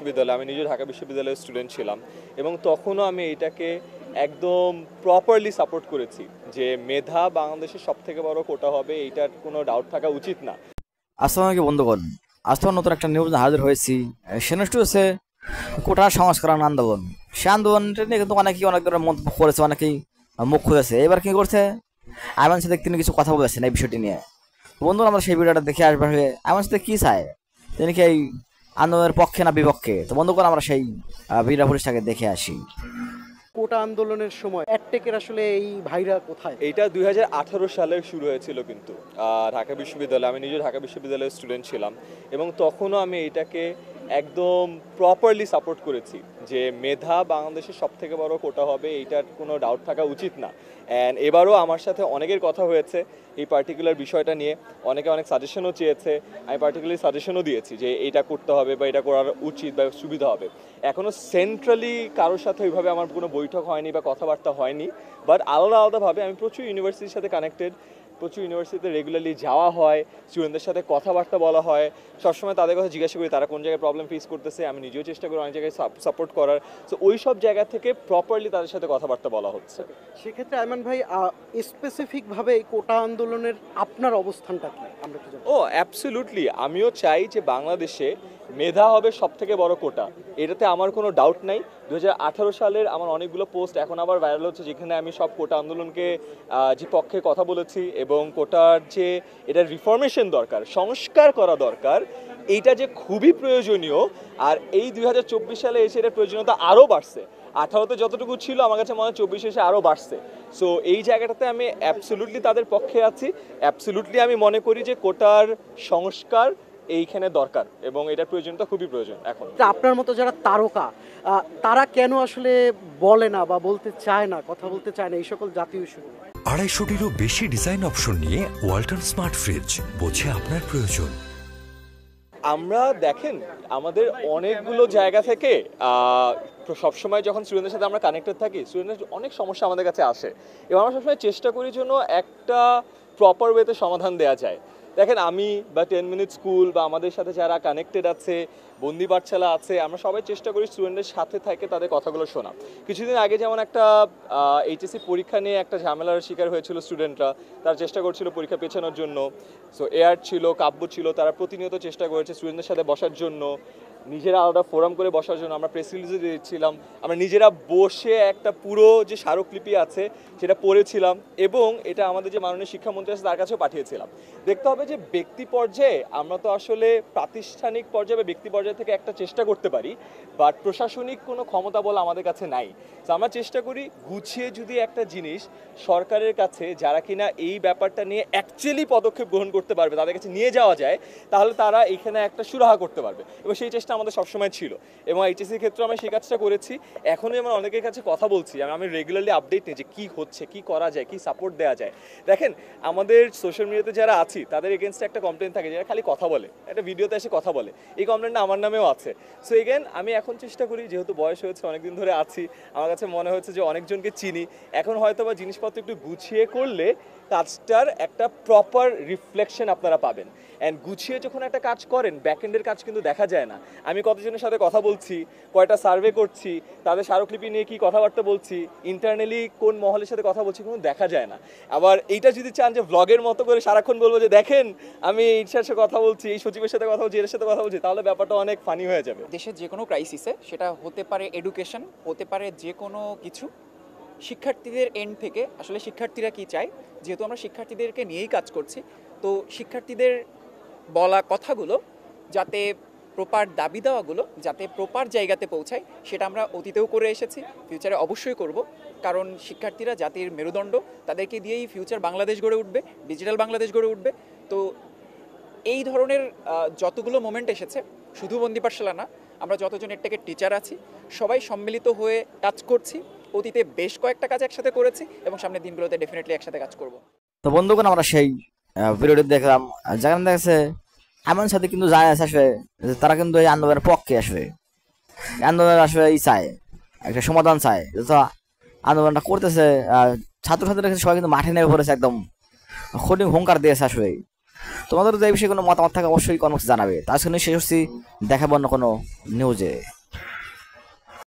বিশ্ববিদ্যালয়ে, আমি নিজে ঢাকা বিশ্ববিদ্যালয়ের স্টুডেন্ট ছিলাম এবং তখনও আমি এটাকে একদম প্রপারলি সাপোর্ট করেছি যে মেধা বাংলাদেশের সবথেকে বড় কোটা হবে, এইটার কোনো ডাউট থাকা উচিত না। আসসালামু আলাইকুম বন্ধুগণ, আজ তোমার নতুন একটা নিউজ হাজির হয়েছি। সে নিউজটি হচ্ছে কোটা সংস্করণ আন্দোলন। সে আন্দোলনটা নিয়ে কিন্তু অনেকেই অনেক ধরনের মন্তব্য করেছে, অনেকেই মুখ খুলেছে। এবার কি করছে, আইমান সাথে তিনি কিছু কথা বলেছেন এই বিষয়টি নিয়ে। বন্ধুরা, আমরা সেই ভিডিওটা দেখে আসবে আইমান সাথে কি চায়, তিনি কি এই আন্দোলনের পক্ষে না বিপক্ষে। তো বন্ধুগণ, আমরা সেই ভিডিও ফুটেজটাকে দেখে আসি। কোটা আন্দোলনের সময় অ্যাডটেকের আসলে এই ভাইরা কোথায়? এইটা 2018 সালে শুরু হয়েছিল কিন্তু ঢাকা বিশ্ববিদ্যালয়ে, আমি নিজে ঢাকা বিশ্ববিদ্যালয়ের স্টুডেন্ট ছিলাম এবং তখনও আমি এটাকে একদম প্রপারলি সাপোর্ট করেছি যে মেধা বাংলাদেশের সবথেকে বড় কোটা হবে, এইটার কোনো ডাউট থাকা উচিত না। অ্যান্ড এবারও আমার সাথে অনেকের কথা হয়েছে এই পার্টিকুলার বিষয়টা নিয়ে, অনেকে অনেক সাজেশনও চেয়েছে, আমি পার্টিকুলারলি সাজেশনও দিয়েছি যে এটা করতে হবে বা এটা করার উচিত বা সুবিধা হবে। এখনও সেন্ট্রালি কারোর সাথে ওইভাবে আমার কোনো বৈঠক হয়নি বা কথাবার্তা হয়নি, বাট আলাদা আলাদাভাবে আমি প্রচুর ইউনিভার্সিটির সাথে কানেক্টেড, প্রচুর ইউনিভার্সিটিতে রেগুলারলি যাওয়া হয়, স্টুডেন্টদের সাথে কথাবার্তা বলা হয়, সবসময় তাদের কথা জিজ্ঞাসা করি তারা কোন জায়গায় প্রবলেম ফেস করতেছে, আমি নিজেও চেষ্টা করি অনেক জায়গায় সাপোর্ট করার। সো ওই সব জায়গা থেকে প্রপারলি তাদের সাথে কথাবার্তা বলা হচ্ছে। সেক্ষেত্রে আইমান ভাই, স্পেসিফিকভাবে এই কোটা আন্দোলনের আপনার অবস্থানটা কি আমরা কি জানি? অ্যাবসলিউটলি, আমিও চাই যে বাংলাদেশে মেধা হবে সবথেকে বড় কোটা, এটাতে আমার কোনো ডাউট নাই। 2018 সালের আমার অনেকগুলো পোস্ট এখন আবার ভাইরাল হচ্ছে, যেখানে আমি সব কোটা আন্দোলনকে যে পক্ষে কথা বলেছি এবং কোটার যে এটার রিফর্মেশন দরকার, সংস্কার করা দরকার, এইটা যে খুবই প্রয়োজনীয়। আর এই 2024 সালে এসে এটার প্রয়োজনীয়তা আরও বাড়ছে। 18তে যতটুকু ছিল আমার কাছে মনে হয় 24 এসে আরও বাড়ছে। সো এই জায়গাটাতে আমি অ্যাবসলিউটলি তাদের পক্ষে আছি। অ্যাবসলিউটলি আমি মনে করি যে কোটার সংস্কার এইখানে দরকার এবং এটার প্রয়োজনীয়তা খুবই প্রয়োজন এখন। আপনার মতো যারা তারকা, তারা কেন আসলে বলে না বা বলতে চায় না, কথা বলতে চায় না এই সকল জাতীয় ইস্যু? 250-টিরও বেশি ডিজাইন অপশন নিয়ে ওয়ালটন স্মার্ট ফ্রিজ, বোঝে আপনার প্রয়োজন। আমরা দেখেন আমাদের অনেকগুলো জায়গা থেকে সবসময় যখন স্টুডেন্টদের সাথে আমরা কানেক্টেড থাকি, স্টুডেন্টদের অনেক সমস্যা আমাদের কাছে আসে এবং আমরা সবসময় চেষ্টা করি যেন একটা প্রপার ওয়েতে সমাধান দেওয়া যায়। দেখেন, আমি বা 10 মিনিট স্কুল বা আমাদের সাথে যারা কানেক্টেড আছে, বন্দি পাঠশালা আছে, আমরা সবাই চেষ্টা করি স্টুডেন্টদের সাথে থেকে তাদের কথাগুলো শোনা। কিছুদিন আগে যেমন একটা এইচএসসি পরীক্ষা নিয়ে একটা ঝামেলার শিকার হয়েছিল স্টুডেন্টরা, তারা চেষ্টা করছিল পরীক্ষা পেছানোর জন্য। সো এআর ছিল, কাব্য ছিল, তারা প্রতিনিয়ত চেষ্টা করেছে স্টুডেন্টদের সাথে বসার জন্য, নিজেরা আলাদা ফোরাম করে বসার জন্য। আমরা প্রেস রিলিজে দিয়েছিলাম, আমরা নিজেরা বসে একটা পুরো যে স্মারকলিপি আছে সেটা পড়েছিলাম এবং এটা আমাদের যে মাননীয় শিক্ষামন্ত্রী আছে তার কাছেও পাঠিয়েছিলাম। দেখতে হবে যে ব্যক্তি পর্যায়ে আমরা তো আসলে প্রাতিষ্ঠানিক পর্যায়ে বা ব্যক্তি পর্যায়ে থেকে একটা চেষ্টা করতে পারি, বাট প্রশাসনিক কোনো ক্ষমতা বলে আমাদের কাছে নাই। তো আমরা চেষ্টা করি গুছিয়ে যদি একটা জিনিস সরকারের কাছে, যারা কিনা এই ব্যাপারটা নিয়ে অ্যাকচুয়ালি পদক্ষেপ গ্রহণ করতে পারবে, তাদের কাছে নিয়ে যাওয়া যায়, তাহলে তারা এখানে একটা সুরাহা করতে পারবে এবং সেই চেষ্টা আমাদের সবসময় ছিল এবং এইচএসসির ক্ষেত্রে আমরা সেই কাজটা করেছি। এখনই আমরা অনেকের কাছে কথা বলছি, আমি রেগুলারলি আপডেট নিই যে কী হচ্ছে, কী করা যায়, কী সাপোর্ট দেওয়া যায়। দেখেন, আমাদের সোশ্যাল মিডিয়াতে যারা আছি তাদের এগেনস্টে একটা কমপ্লেন থাকে, যারা খালি কথা বলে, একটা ভিডিওতে এসে কথা বলে, এই কমপ্লেনটা আমার নামেও আছে। সো এগেন আমি এখন চেষ্টা করি, যেহেতু বয়স হয়েছে, অনেকদিন ধরে আছি, আমার কাছে মনে হচ্ছে যে অনেকজনকে চিনি, এখন হয়তো বা জিনিসপত্র একটু গুছিয়ে করলে কাজটার একটা প্রপার রিফ্লেকশন আপনারা পাবেন। অ্যান্ড গুছিয়ে যখন একটা কাজ করেন, ব্যাকএন্ডের কাজ কিন্তু দেখা যায় না। আমি কতজনের সাথে কথা বলছি, কয়টা সার্ভে করছি, তাদের স্মারকলিপি নিয়ে কী কথাবার্তা বলছি, ইন্টারনালি কোন মহলের সাথে কথা বলছি, কোনো দেখা যায় না। আবার এইটা যদি চান যে ভ্লগের মতো করে সারাক্ষণ বলবো যে দেখেন আমি এই সাথে কথা বলছি, এই সচিবের সাথে কথা বলছি, এর সাথে কথা বলছি, তাহলে ব্যাপারটা অনেক ফানি হয়ে যাবে। দেশের যে কোনো ক্রাইসিসে, সেটা হতে পারে এডুকেশন, হতে পারে যে কোনো কিছু, শিক্ষার্থীদের এন্ড থেকে আসলে শিক্ষার্থীরা কি চায়, যেহেতু আমরা শিক্ষার্থীদেরকে নিয়েই কাজ করছি, তো শিক্ষার্থীদের বলা কথাগুলো যাতে প্রপার দাবি দেওয়াগুলো যাতে প্রপার জায়গাতে পৌঁছায়, সেটা আমরা অতীতেও করে এসেছি, ফিউচারে অবশ্যই করব। কারণ শিক্ষার্থীরা জাতির মেরুদণ্ড, তাদেরকে দিয়েই ফিউচার বাংলাদেশ গড়ে উঠবে, ডিজিটাল বাংলাদেশ গড়ে উঠবে। তো এই ধরনের যতগুলো মোমেন্ট এসেছে, শুধু বন্দি পাঠশালা না, আমরা যতজন এর টিচার আছি সবাই সম্মিলিত হয়ে কাজ করছি। অতীতে বেশ কয়েকটা কাজ একসাথে করেছি এবং সামনের দিনগুলোতে ডেফিনেটলি একসাথে কাজ করব। তো বন্ধুগণ, আমরা সেই ভিডিওটি দেখলাম, যেখানে দেখছে এমন সাথে কিন্তু যায় আসবে তারা কিন্তু এই আন্দোলনের পক্ষে আসবে, আন্দোলন আসবে এই চায়, একটা সমাধান চায়। তো আন্দোলনটা করতেছে ছাত্রছাত্রীরা সবাই কিন্তু মাঠে নেমে পড়েছে, একদম কঠিন হুঙ্কার দিয়েছে আসবে তোমাদের যদি এই বিষয়ে কোনো মতামত থাকে অবশ্যই কমেন্টস জানাবে। তার জন্য শেষ হচ্ছি, দেখাবো অন্য কোনো নিউজে।